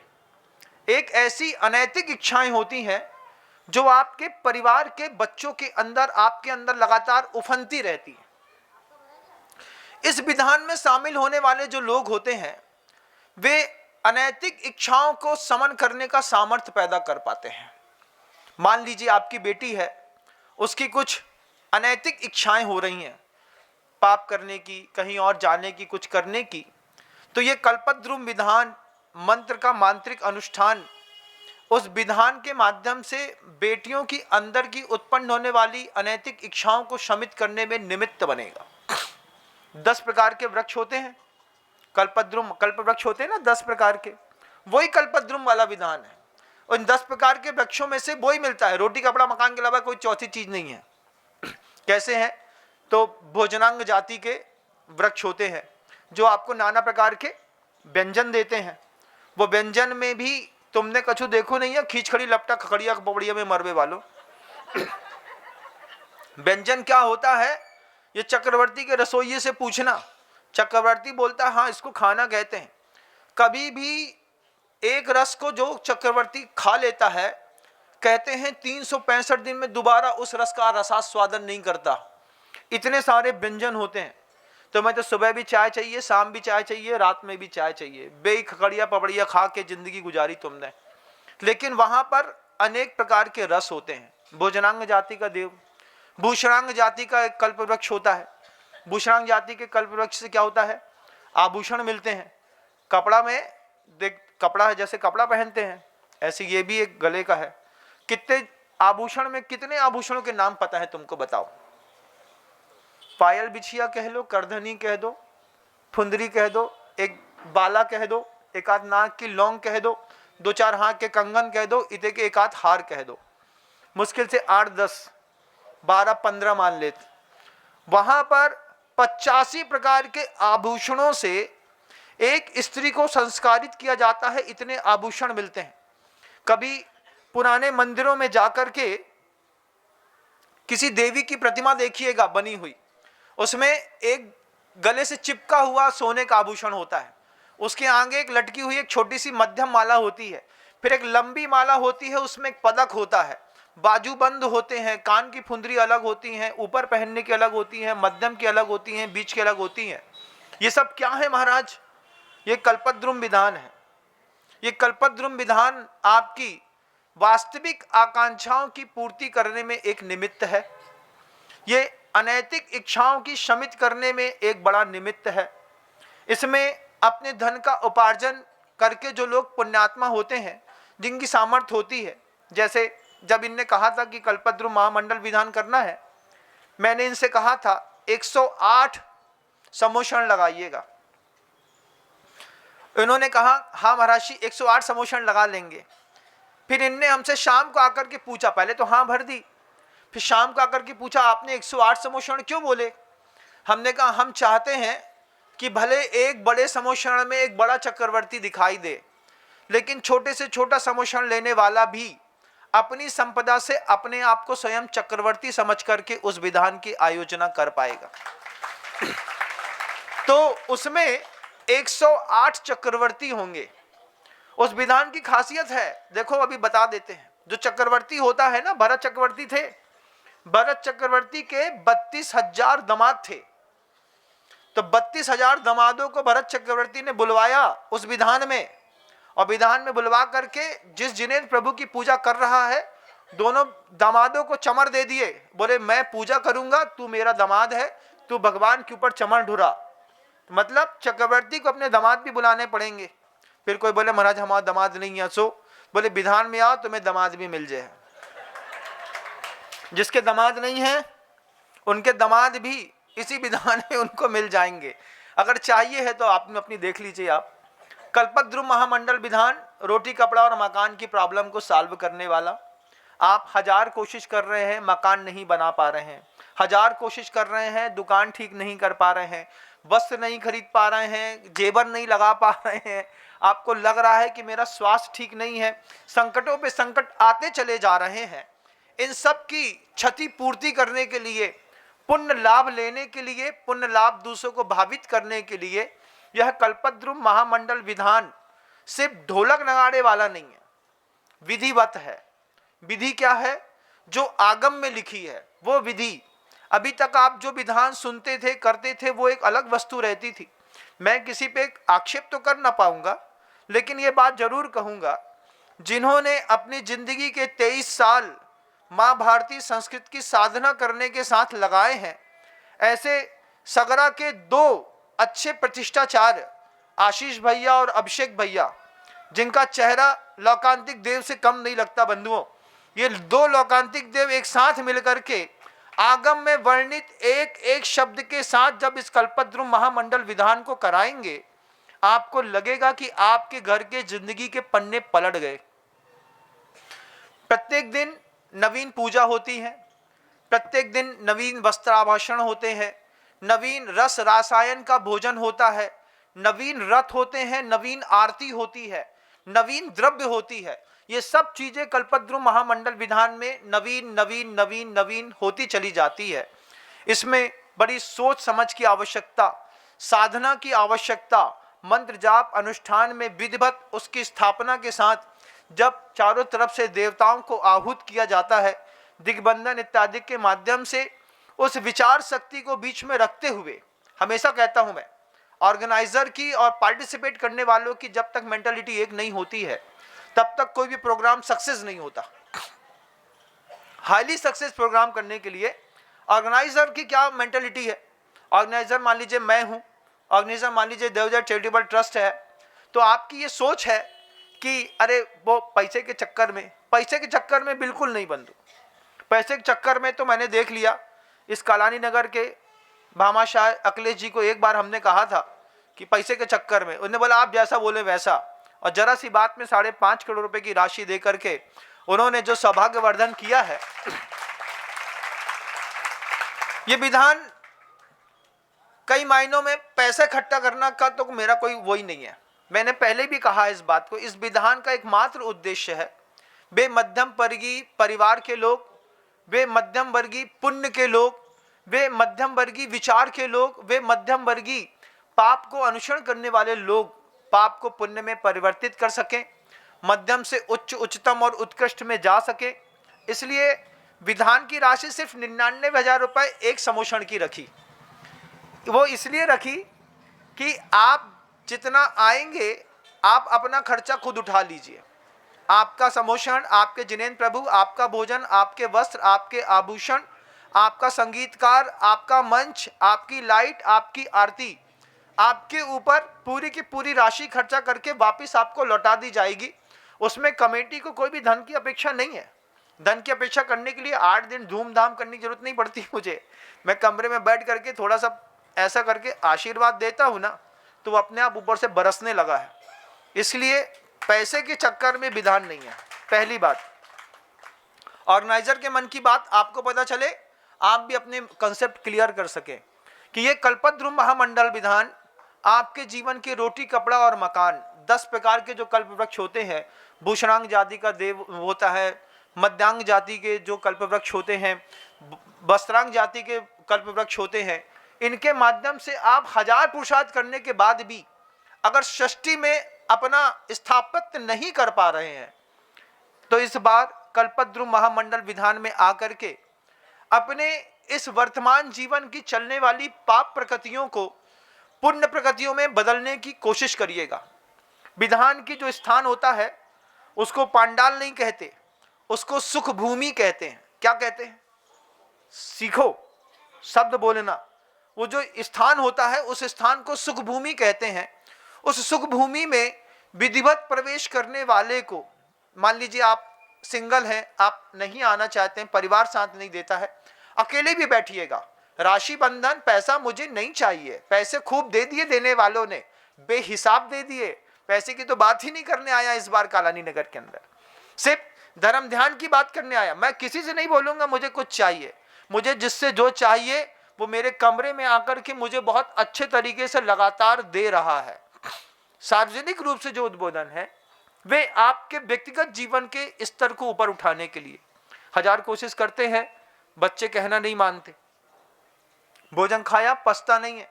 एक ऐसी अनैतिक इच्छाएं होती हैं जो आपके परिवार के बच्चों के अंदर, आपके अंदर लगातार उफनती रहती हैं। इस विधान में शामिल होने वाले जो लोग होते हैं, वे अनैतिक इच्छाओं को समन करने का सामर्थ्य पैदा कर पाते हैं। मान लीजिए आपकी बेटी है, उसकी कुछ अनैतिक इच्छाएं हो रही हैं, पाप करने की, कहीं और जाने की, कुछ करने की, तो ये कल्पद्रुम विधान मंत्र का मांत्रिक अनुष्ठान उस विधान के माध्यम से बेटियों की अंदर की उत्पन्न होने वाली अनैतिक इच्छाओं को शमित करने में निमित्त बनेगा। 10 प्रकार के वृक्ष होते हैं, कल्प वृक्ष होते हैं ना 10 प्रकार के, वही कल्पद्रुम वाला विधान है। उन 10 प्रकार के वृक्षों में से वही मिलता है, रोटी, कपड़ा, मकान के अलावा कोई चौथी चीज नहीं है। कैसे है? तो भोजनांग जाति के वृक्ष होते हैं जो आपको नाना प्रकार के व्यंजन देते हैं। वो व्यंजन में भी तुमने कछु देखो नहीं है, खींच खड़ी लपटा खखड़िया पपड़िया में मरवे वालों। व्यंजन क्या होता है, ये चक्रवर्ती के रसोइये से पूछना। चक्रवर्ती बोलता है हाँ इसको खाना कहते हैं। कभी भी एक रस को जो चक्रवर्ती खा लेता है, कहते हैं 365 दिन में दोबारा उस रस का रसास्वादन नहीं करता। इतने सारे व्यंजन होते हैं। तो मैं तो सुबह भी चाय चाहिए, शाम भी चाय चाहिए, रात में भी चाय चाहिए। बेई खकड़िया पपड़िया खा के जिंदगी गुजारी तुमने। लेकिन वहां पर अनेक प्रकार के रस होते हैं। भोजनांग जाति का देव, भूषणांग जाति का एक कल्प वृक्ष होता है। भूषणांग जाति के कल्प वृक्ष से क्या होता है, आभूषण मिलते हैं। कपड़ा में देख, कपड़ा है जैसे कपड़ा पहनते हैं, ऐसे ये भी एक गले का है। कितने आभूषण में, कितने आभूषणों के नाम पता है तुमको, बताओ? पायल बिछिया कह लो, करधनी कह दो, फुंदरी कह दो, एक बाला कह दो, एक आध नाक की लौंग कह दो, 2-4 हाथ के कंगन कह दो, इतने के एक आध हार कह दो। मुश्किल से 8, 10, 12, 15 मान लेते। वहां पर 85 प्रकार के आभूषणों से एक स्त्री को संस्कारित किया जाता है। इतने आभूषण मिलते हैं। कभी पुराने मंदिरों में जाकर के किसी देवी की प्रतिमा देखिएगा बनी हुई, उसमें एक गले से चिपका हुआ सोने का आभूषण होता है, उसके आगे एक लटकी हुई एक छोटी सी मध्यम माला होती है, फिर एक लंबी माला होती है, उसमें एक पदक होता है, बाजूबंद होते हैं, कान की फुंदरी अलग होती हैं, ऊपर पहनने की अलग होती हैं, मध्यम की अलग होती हैं, बीच की अलग होती हैं। ये सब क्या है महाराज? ये कल्पद्रुम विधान है। ये कल्पद्रुम विधान आपकी वास्तविक आकांक्षाओं की पूर्ति करने में एक निमित्त है। ये अनैतिक इच्छाओं की शमित करने में एक बड़ा निमित्त है। इसमें अपने धन का उपार्जन करके जो लोग पुण्यात्मा होते हैं, जिनकी सामर्थ्य होती है, जैसे जब इनने कहा था कि कल्पद्रुम महामंडल विधान करना है, मैंने इनसे कहा था 108 समोषण लगाइएगा। इन्होंने कहा हाँ महाराज जी 108 समोषण लगा लेंगे। फिर इनने हमसे शाम को आकर के पूछा, पहले तो हाँ भर दी, फिर शाम को आकर के पूछा आपने 108 समोषण क्यों बोले? हमने कहा हम चाहते हैं कि भले एक बड़े समोषण में एक बड़ा चक्रवर्ती दिखाई दे, लेकिन छोटे से छोटा समोषण लेने वाला भी अपनी संपदा से अपने आप को स्वयं चक्रवर्ती समझ करके उस विधान की आयोजना कर पाएगा। तो उसमें 108 चक्रवर्ती होंगे। उस विधान की खासियत है, देखो अभी बता देते हैं। जो चक्रवर्ती होता है ना, भरत चक्रवर्ती थे, भरत चक्रवर्ती के 32,000 दामाद थे, तो 32,000 दामादों को भरत चक्रवर्ती ने बुलवाया उस विधान में, और विधान में बुलवा करके जिस जिनेन्द्र प्रभु की पूजा कर रहा है, दोनों दामादों को चमर दे दिए, बोले मैं पूजा करूंगा, तू मेरा दामाद है, तू भगवान के ऊपर चमर ढुरा। मतलब चक्रवर्ती को अपने दामाद भी बुलाने पड़ेंगे। फिर कोई बोले महाराज हमारा दामाद नहीं है, सो बोले विधान में आओ तुम्हें दामाद भी मिल जाए। जिसके दामाद नहीं है उनके दामाद भी इसी विधान में उनको मिल जाएंगे। अगर चाहिए है तो आपने अपनी देख लीजिए। आप कल्पद्रुम महामंडल विधान रोटी कपड़ा और मकान की प्रॉब्लम को सॉल्व करने वाला। आप 1000 कोशिश कर रहे हैं, मकान नहीं बना पा रहे हैं, 1000 कोशिश कर रहे हैं, दुकान ठीक नहीं कर पा रहे हैं, वस्त्र नहीं खरीद पा रहे हैं, जेवर नहीं लगा पा रहे हैं, आपको लग रहा है कि मेरा स्वास्थ्य ठीक नहीं है, संकटों पे संकट आते चले जा रहे हैं। इन सब की क्षति पूर्ति करने के लिए, पुण्य लाभ लेने के लिए, पुण्य लाभ दूसरों को भावित करने के लिए यह कल्पद्रुम महामंडल विधान सिर्फ ढोलक नगाड़े वाला नहीं है, विधिवत है। विधि क्या है? जो आगम में लिखी है वो विधि। अभी तक आप जो विधान सुनते थे, करते थे, वो एक अलग वस्तु रहती थी। मैं किसी पे आक्षेप तो कर ना पाऊंगा, लेकिन ये बात जरूर कहूंगा, जिन्होंने अपनी जिंदगी के 23 साल माँ भारती संस्कृत की साधना करने के साथ लगाए हैं, ऐसे सगरा के 2 अच्छे प्रतिष्ठाचार्य आशीष भैया और अभिषेक भैया, जिनका चेहरा लौकांतिक देव से कम नहीं लगता बंधुओं, ये 2 लौकांतिक देव एक साथ मिलकर के आगम में वर्णित एक एक शब्द के साथ जब इस कल्पद्रुम महामंडल विधान को कराएंगे, आपको लगेगा कि आपके घर के जिंदगी के पन्ने पलट गए। प्रत्येक दिन नवीन पूजा होती है, प्रत्येक दिन नवीन वस्त्राभूषण होते हैं, नवीन रस रासायन का भोजन होता है, नवीन रथ होते हैं, नवीन आरती होती है, नवीन द्रव्य होती है। ये सब चीजें कल्पद्रुम महामंडल विधान में नवीन नवीन नवीन नवीन होती चली जाती है। इसमें बड़ी सोच समझ की आवश्यकता, साधना की आवश्यकता, मंत्र जाप अनुष्ठान में विधिवत उसकी स्थापना के साथ जब चारों तरफ से देवताओं को आहूत किया जाता है, दिग्बंधन इत्यादि के माध्यम से उस विचार शक्ति को बीच में रखते हुए, हमेशा कहता हूं मैं, ऑर्गेनाइजर की और पार्टिसिपेट करने वालों की जब तक मेंटालिटी एक नहीं होती है, तब तक कोई भी प्रोग्राम सक्सेस नहीं होता। हाईली सक्सेस प्रोग्राम करने के लिए ऑर्गेनाइजर की क्या मेंटालिटी है? ऑर्गेनाइजर मान लीजिए मैं हूं, ऑर्गेनाइजर मान लीजिए देवजय चैरिटेबल ट्रस्ट है, तो आपकी ये सोच है कि अरे वो पैसे के चक्कर में बिल्कुल नहीं बंधु। पैसे के चक्कर में तो मैंने देख लिया, इस कालानी नगर के भामाशाह अखिलेश जी को एक बार हमने कहा था कि पैसे के चक्कर में, उन्होंने बोला आप जैसा बोले वैसा, और जरा सी बात में 5.5 करोड़ रुपए की राशि दे करके उन्होंने जो सौभाग्यवर्धन किया है। ये विधान कई मायनों में पैसे इकट्ठा करना का तो मेरा कोई वो ही नहीं है। मैंने पहले भी कहा इस बात को, इस विधान का एकमात्र उद्देश्य है वे मध्यम वर्गीय परिवार के लोग, वे मध्यम वर्गीय पुण्य के लोग, वे मध्यम वर्गीय विचार के लोग, वे मध्यम वर्गीय पाप को अनुसरण करने वाले लोग पाप को पुण्य में परिवर्तित कर सकें, मध्यम से उच्चतम और उत्कृष्ट में जा सके। इसलिए विधान की राशि सिर्फ 99,000 रुपए एक समोषण की रखी। वो इसलिए रखी कि आप जितना आएंगे आप अपना खर्चा खुद उठा लीजिए। आपका समोषण, आपके जिनेन्द्र प्रभु, आपका भोजन, आपके वस्त्र, आपके आभूषण, आपका संगीतकार, आपका मंच, आपकी लाइट, आपकी आरती, आपके ऊपर पूरी की पूरी राशि खर्चा करके वापस आपको लौटा दी जाएगी। उसमें कमेटी को कोई भी धन की अपेक्षा नहीं है। धन की अपेक्षा करने के लिए 8 दिन धूमधाम करने की जरूरत नहीं पड़ती मुझे। मैं कमरे में बैठ करके थोड़ा सा ऐसा करके आशीर्वाद देता हूँ ना, तो वो अपने आप ऊपर से बरसने लगा है। इसलिए पैसे के चक्कर में विधान नहीं है। पहली बात, ऑर्गेनाइजर के मन की बात आपको पता चले, आप भी अपने कंसेप्ट क्लियर कर सके कि ये कल्पद्रुम महामंडल विधान आपके जीवन के रोटी कपड़ा और मकान 10 प्रकार के जो कल्प वृक्ष होते हैं, भूषणांग जाति का देव होता है, मध्यांग जाति के जो कल्प वृक्ष होते हैं, वस्त्रांग जाति के कल्प वृक्ष होते हैं, इनके माध्यम से आप 1000 पुरुषार्थ करने के बाद भी अगर सृष्टि में अपना स्थापित नहीं कर पा रहे हैं, तो इस बार कल्पद्रुम महामंडल विधान में आकर के अपने इस वर्तमान जीवन की चलने वाली पाप प्रकृतियों को पुण्य प्रकृतियों में बदलने की कोशिश करिएगा। विधान की जो स्थान होता है उसको पांडाल नहीं कहते, उसको सुख भूमि कहते हैं। क्या कहते हैं? सीखो शब्द बोलना। वो जो स्थान होता है उस स्थान को सुख भूमि कहते हैं। उस सुख भूमि में विधिवत प्रवेश करने वाले को, मान लीजिए आप सिंगल हैं, आप नहीं आना चाहते हैं, परिवार साथ नहीं देता है, अकेले भी बैठिएगा। राशि बंधन, पैसा मुझे नहीं चाहिए, पैसे खूब दे दिए देने वालों ने, बेहिसाब दे दिए, पैसे की तो बात ही नहीं करने आया इस बार कालानी नगर के अंदर, सिर्फ धर्म ध्यान की बात करने आया। मैं किसी से नहीं बोलूंगा मुझे कुछ चाहिए, मुझे जिससे जो चाहिए वो मेरे कमरे में आकर के मुझे बहुत अच्छे तरीके से लगातार दे रहा है। सार्वजनिक रूप से जो उद्बोधन है वे आपके व्यक्तिगत जीवन के स्तर को ऊपर उठाने के लिए हजार कोशिश करते हैं। बच्चे कहना नहीं मानते, भोजन खाया पछता नहीं है।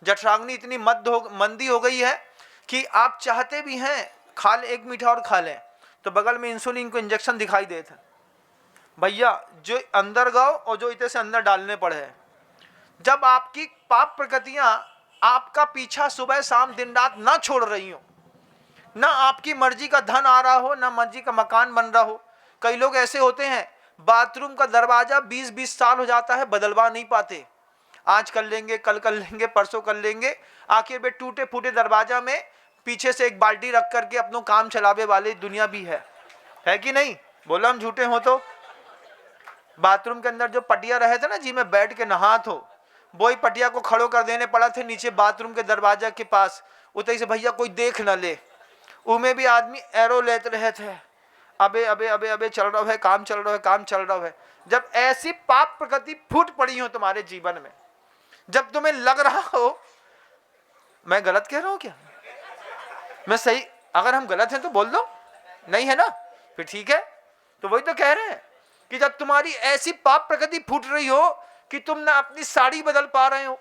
जठराग्नि इतनी मंदी हो गई है कि आप चाहते भी हैं खा ले, एक मीठा और खा लें, तो बगल में इंसुलिन को इंजेक्शन दिखाई देते हैं। भैया जो अंदर गाओ और जो इतने से अंदर डालने पड़े हैं। जब आपकी पाप प्रकृतियां आपका पीछा सुबह शाम दिन रात ना छोड़ रही हो, ना आपकी मर्जी का धन आ रहा हो, ना मर्जी का मकान बन रहा हो। कई लोग ऐसे होते हैं बाथरूम का दरवाजा 20-20 साल हो जाता है, बदलवा नहीं पाते। आज कर लेंगे, कल कर लेंगे, परसों कर लेंगे, आखिर में टूटे फूटे दरवाजा में पीछे से एक बाल्टी रख करके अपनों काम चलावे वाली दुनिया भी है कि नहीं? बोला हम झूठे हो तो? बाथरूम के अंदर जो पटिया रहे थे ना जी में बैठ के नहा हो, वही पटिया को खड़ो कर देने पड़ा थे नीचे बाथरूम के दरवाजा के पास, उतई से भैया कोई देख न ले। उनमें भी आदमी एरो लेते रहे थे, अबे अबे अबे अबे चल रहा है, काम चल रहा है, काम चल रहा है। जब ऐसी पाप प्रकृति फूट पड़ी हो तुम्हारे जीवन में, जब तुम्हें लग रहा हो, मैं गलत कह रहा हूं क्या? मैं सही? अगर हम गलत हैं तो बोल दो, नहीं है ना, फिर ठीक है। तो वही तो कह रहे हैं कि जब तुम्हारी ऐसी पाप प्रकृति फूट रही हो कि तुम ना अपनी साड़ी बदल पा रहे हो,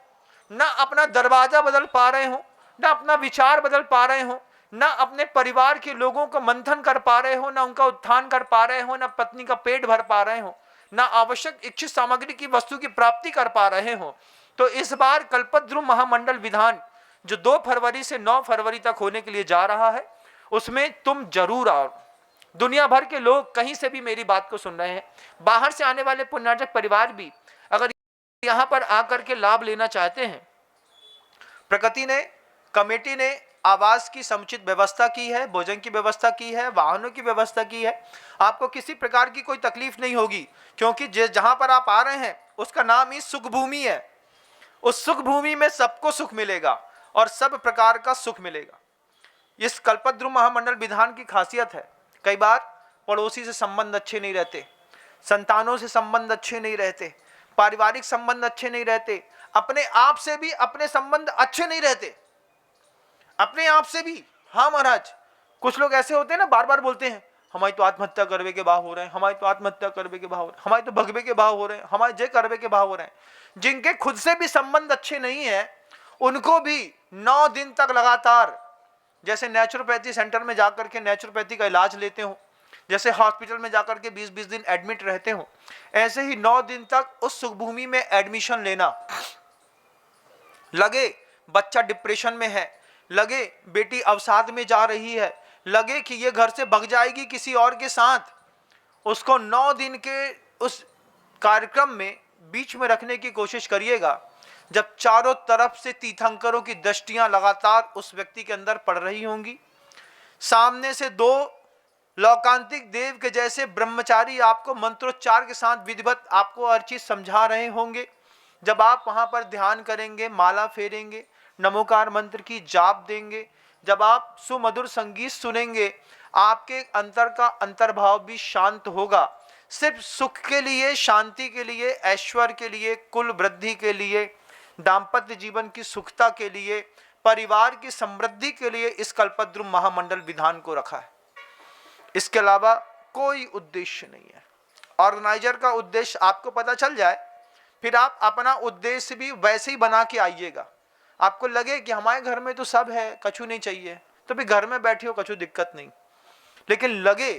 ना अपना दरवाजा बदल पा रहे हो, ना अपना विचार बदल पा रहे हो, ना अपने परिवार के लोगों का मंथन कर पा रहे हो, ना उनका उत्थान कर पा रहे हो, ना पत्नी का पेट भर पा रहे हो, ना आवश्यक इच्छित सामग्री की वस्तु की प्राप्ति कर पा रहे हो, तो इस बार कल्पद्रुम महामंडल विधान जो 2 फरवरी से 9 फरवरी तक होने के लिए जा रहा है, उसमें तुम जरूर आओ। दुनिया भर के लोग कहीं से भी मेरी बात को सुन रहे हैं, बाहर से आने वाले पुण्यार्जक परिवार भी अगर यहां पर आकर के लाभ लेना चाहते हैं, प्रकृति ने, कमेटी ने आवास की समुचित व्यवस्था की है, भोजन की व्यवस्था की है, वाहनों की व्यवस्था की है। आपको किसी प्रकार की कोई तकलीफ नहीं होगी, क्योंकि जहां पर आप आ रहे हैं उसका नाम ही सुख भूमि है। उस सुख भूमि में सबको सुख मिलेगा और सब प्रकार का सुख मिलेगा। इस कल्पद्रुम महामंडल विधान की खासियत है, कई बार पड़ोसी से संबंध अच्छे नहीं रहते, संतानों से संबंध अच्छे नहीं रहते, पारिवारिक संबंध अच्छे नहीं रहते, अपने आप से भी अपने संबंध अच्छे नहीं रहते, अपने आप से भी। हाँ महाराज, कुछ लोग ऐसे होते हैं ना, बार बार बोलते हैं हमारी तो आत्महत्या करवे के भाव हो रहे हैं, हमारी तो आत्महत्या करवे के भाव हो रहे हैं, हमारी तो भगवे के भाव हो रहे हैं, हमारे जय करवे के भाव हो रहे हैं। जिनके खुद से भी संबंध अच्छे नहीं है उनको भी 9 दिन तक लगातार, जैसे नेचुरोपैथी सेंटर में जाकर के नेचुरोपैथी का इलाज लेते हो, जैसे हॉस्पिटल में जाकर के 20-20 दिन एडमिट रहते हो, ऐसे ही 9 दिन तक उस सुख भूमि में एडमिशन लेना। लगे बच्चा डिप्रेशन में है, लगे बेटी अवसाद में जा रही है, लगे कि ये घर से भग जाएगी किसी और के साथ, उसको 9 दिन के उस कार्यक्रम में बीच में रखने की कोशिश करिएगा, जब चारों तरफ से तीर्थंकरों की दृष्टियां लगातार उस व्यक्ति के अंदर पड़ रही होंगी, सामने से 2 लौकांतिक देव के जैसे ब्रह्मचारी आपको मंत्रोच्चार के साथ विधिवत आपको हर चीज समझा रहे होंगे। जब आप वहां पर ध्यान करेंगे, माला फेरेंगे, नमोकार मंत्र की जाप देंगे, जब आप सुमधुर संगीत सुनेंगे, आपके अंतर का अंतर्भाव भी शांत होगा। सिर्फ सुख के लिए, शांति के लिए, ऐश्वर्य के लिए, कुल वृद्धि के लिए, दाम्पत्य जीवन की सुखता के लिए, परिवार की समृद्धि के लिए इस कल्पद्रुम महामंडल विधान को रखा है। इसके अलावा कोई उद्देश्य नहीं है। ऑर्गेनाइजर का उद्देश्य आपको पता चल जाए, फिर आप अपना उद्देश्य भी वैसे ही बना के आइएगा। आपको लगे कि हमारे घर में तो सब है, कछु नहीं चाहिए, तो भी घर में बैठे हो, कछु दिक्कत नहीं। लेकिन लगे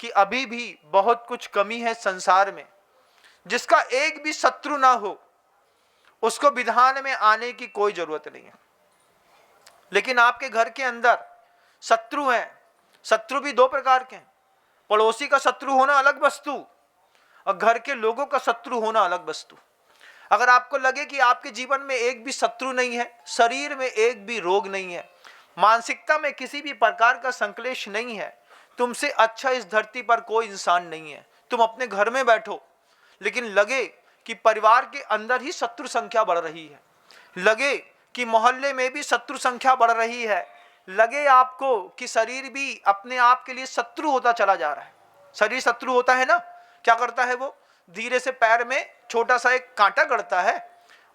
कि अभी भी बहुत कुछ कमी है संसार में, जिसका एक भी शत्रु ना हो, उसको विधान में आने की कोई जरूरत नहीं है। लेकिन आपके घर के अंदर शत्रु हैं। शत्रु भी दो प्रकार के हैं। पड़ोसी का शत्रु होना अलग वस्तु और घर के लोगों का शत्रु होना अलग वस्तु। अगर आपको लगे कि आपके जीवन में एक भी शत्रु नहीं है, शरीर में एक भी रोग नहीं है, मानसिकता में किसी भी प्रकार का संक्लेश नहीं है, तुमसे अच्छा इस धरती पर कोई इंसान नहीं है। तुम अपने घर में बैठो लेकिन लगे कि परिवार के अंदर ही शत्रु संख्या बढ़ रही है, लगे कि मोहल्ले में भी शत्रु संख्या बढ़ रही है, लगे आपको कि शरीर भी अपने आप के लिए शत्रु होता चला जा रहा है। शरीर शत्रु होता है ना, क्या करता है वो? धीरे से पैर में छोटा सा एक कांटा गड़ता है,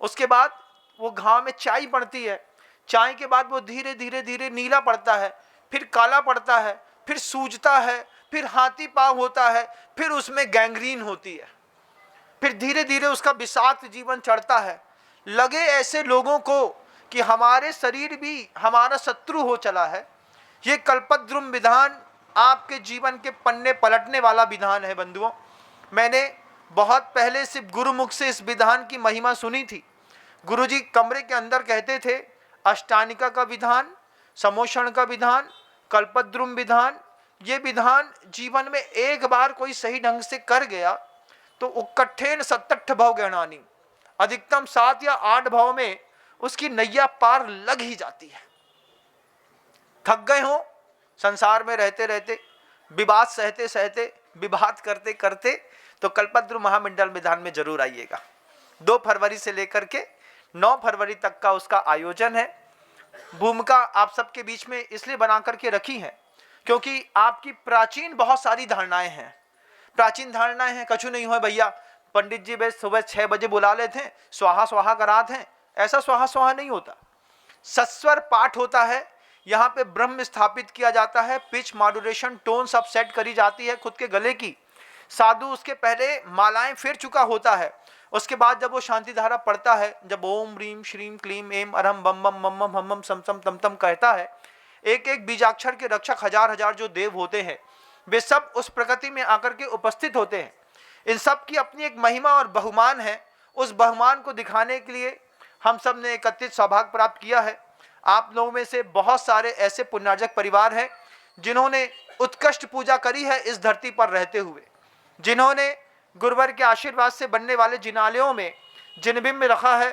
उसके बाद वो घाव में चाई पड़ती है, चाय के बाद वो धीरे धीरे धीरे नीला पड़ता है, फिर काला पड़ता है, फिर सूजता है, फिर हाथी पांव होता है, फिर उसमें गैंग्रीन होती है, फिर धीरे धीरे उसका विषाक्त जीवन चढ़ता है। लगे ऐसे लोगों को कि हमारे शरीर भी हमारा शत्रु हो चला है। ये कल्पद्रुम विधान आपके जीवन के पन्ने पलटने वाला विधान है बंधुओं। मैंने बहुत पहले सिर्फ गुरुमुख से इस विधान की महिमा सुनी थी। गुरुजी कमरे के अंदर कहते थे, अष्टानिका का विधान, समोषण का विधान, कल्पद्रुम विधान, ये विधान जीवन में एक बार कोई सही ढंग से कर गया तो उक्कठेन सत्तठ भव गणानी, अधिकतम 7 या 8 भाव में उसकी नैया पार लग ही जाती है। थक गए हो संसार में रहते रहते, विवाद सहते सहते, विवाद करते करते, तो कल्पद्रुम महामंडल विधान में जरूर आइएगा। 2 फरवरी से लेकर के 9 फरवरी तक का उसका आयोजन है। भूमिका आप सबके बीच में इसलिए बना करके रखी है क्योंकि आपकी प्राचीन बहुत सारी धारणाएं हैं। प्राचीन धारणाएं हैं, कछु नहीं हो भैया, पंडित जी वे सुबह 6 बजे बुला लेते हैं, स्वाहा स्वाहा कराते हैं। ऐसा स्वाहा स्वाहा नहीं होता। सस्वर पाठ होता है, यहाँ पे ब्रह्म स्थापित किया जाता है, पिच मॉड्यूलेशन टोन सब सेट करी जाती है खुद के गले की। साधु उसके पहले मालाएं फेर चुका होता है, उसके बाद जब वो शांति धारा पढ़ता है, जब ओम ह्रीम श्रीम क्लीम एम अरहम बम बम मम मम हम सम सम तम तम कहता है, एक एक बीजाक्षर के रक्षक हजार हजार जो देव होते हैं वे सब उस प्रकृति में आकर के उपस्थित होते हैं। इन सब की अपनी एक महिमा और बहुमान है। उस बहुमान को दिखाने के लिए हम सब ने एकत्रित सौभाग्य प्राप्त किया है। आप लोगों में से बहुत सारे ऐसे पुण्यार्जक परिवार हैं जिन्होंने उत्कृष्ट पूजा करी है इस धरती पर रहते हुए, जिन्होंने गुरुवर के आशीर्वाद से बनने वाले जिनालयों में जिनबिंब रखा है,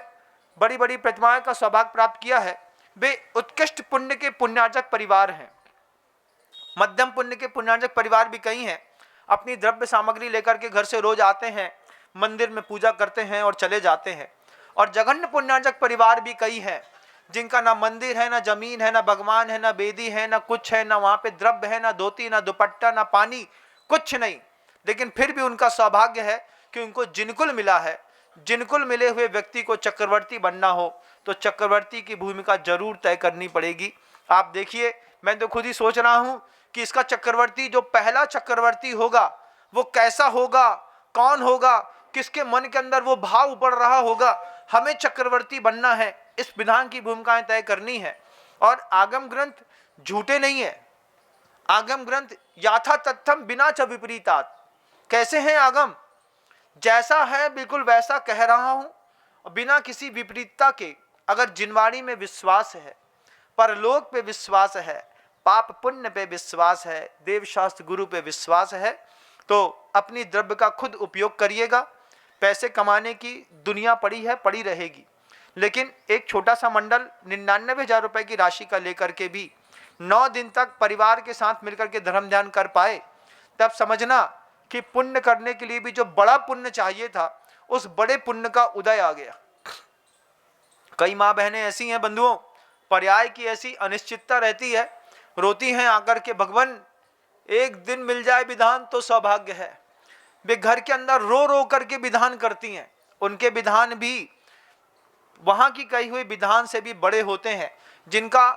बड़ी बड़ी प्रतिमाएं का सौभाग्य प्राप्त किया है। वे उत्कृष्ट पुण्य के पुण्यार्जक परिवार हैं। मध्यम पुण्य के पुण्यार्जक परिवार भी कई हैं। अपनी द्रव्य सामग्री लेकर के घर से रोज आते हैं, मंदिर में पूजा करते हैं और चले जाते हैं। और जघन्य पुण्यार्जक परिवार भी कई हैं जिनका ना मंदिर है, ना जमीन है, ना भगवान है, ना बेदी है, ना कुछ है, ना वहाँ पे द्रव्य है, ना धोती, ना दुपट्टा, ना पानी, कुछ नहीं। लेकिन फिर भी उनका सौभाग्य है कि उनको जिनकुल मिला है। जिनकुल मिले हुए व्यक्ति को चक्रवर्ती बनना हो तो चक्रवर्ती की भूमिका जरूर तय करनी पड़ेगी। आप देखिए, मैं तो खुद ही सोच रहा हूँ कि इसका चक्रवर्ती, जो पहला चक्रवर्ती होगा वो कैसा होगा, कौन होगा, किसके मन के अंदर वो भाव उबड़ रहा होगा। हमें चक्रवर्ती बनना है, इस विधान की भूमिकाएं तय करनी है। और आगम ग्रंथ झूठे नहीं है। आगम ग्रंथ याथा तथ्यम बिना च विपरीतात। कैसे हैं आगम? जैसा है बिल्कुल वैसा कह रहा हूं, बिना किसी विपरीतता के। अगर जिनवाणी में विश्वास है, परलोक पे विश्वास है, पाप पुण्य पे विश्वास है, देव शास्त्र गुरु पे विश्वास है, तो अपनी द्रव्य का खुद उपयोग करिएगा। पैसे कमाने की दुनिया पड़ी है, पड़ी रहेगी, लेकिन एक छोटा सा मंडल 99,000 रुपए की राशि का लेकर के भी 9 दिन तक परिवार के साथ मिलकर के धर्म ध्यान कर पाए, तब समझना कि पुण्य करने के लिए भी जो बड़ा पुण्य चाहिए था, उस बड़े पुण्य का उदय आ गया। कई माँ बहनें ऐसी हैं बंधुओं, पर्याय की ऐसी अनिश्चितता रहती है, रोती हैं आकर के, भगवान एक दिन मिल जाए विधान तो सौभाग्य है। वे घर के अंदर रो रो करके विधान करती हैं। उनके विधान भी वहां की कही हुई विधान से भी बड़े होते हैं, जिनका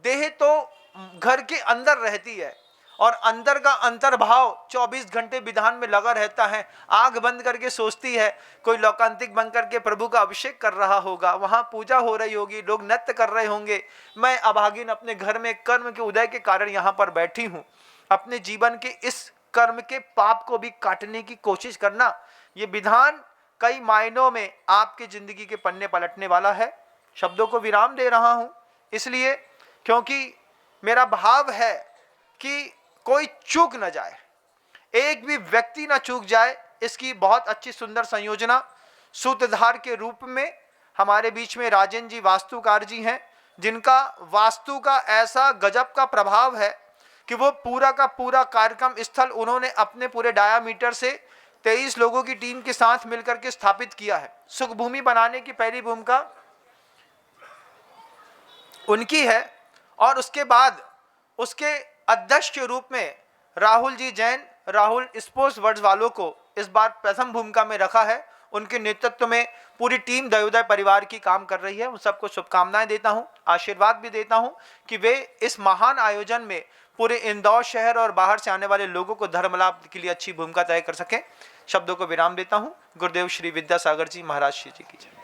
देह तो घर के अंदर रहती है और अंदर का अंतर्भाव 24 घंटे विधान में लगा रहता है। आंख बंद करके सोचती है कोई लौकांतिक बन करके प्रभु का अभिषेक कर रहा होगा, वहां पूजा हो रही होगी, लोग नृत्य कर रहे होंगे, मैं अभागिन अपने घर में कर्म के उदय के कारण यहाँ पर बैठी हूँ। अपने जीवन के इस कर्म के पाप को भी काटने की कोशिश करना। ये विधान कई मायनों में आपकी जिंदगी के पन्ने पलटने वाला है। शब्दों को विराम दे रहा हूं इसलिए क्योंकि मेरा भाव है कि कोई चूक न जाए, एक भी व्यक्ति ना चूक जाए। इसकी बहुत अच्छी सुंदर संयोजना सूत्रधार के रूप में हमारे बीच में राजेंद्र जी वास्तुकार जी हैं, जिनका वास्तु का ऐसा गजब का प्रभाव है कि वो पूरा का पूरा कार्यक्रम स्थल उन्होंने अपने पूरे डायामीटर से 23 लोगों की टीम के साथ मिलकर के स्थापित किया है। सुख भूमि बनाने की पहली भूमिका उनकी है और उसके बाद उसके अध्यक्ष के रूप में राहुल जी जैन, राहुल स्पोर्ट्स वर्ड्स वालों को इस बार प्रथम भूमिका में रखा है। उनके नेतृत्व में पूरी टीम दयोदय परिवार की काम कर रही है। उन सबको शुभकामनाएं देता हूं, आशीर्वाद भी देता हूं कि वे इस महान आयोजन में पूरे इंदौर शहर और बाहर से आने वाले लोगों को धर्म लाभ के लिए अच्छी भूमिका तय कर सकें। शब्दों को विराम देता हूं। गुरुदेव श्री विद्यासागर जी महाराज श्री जी की जय।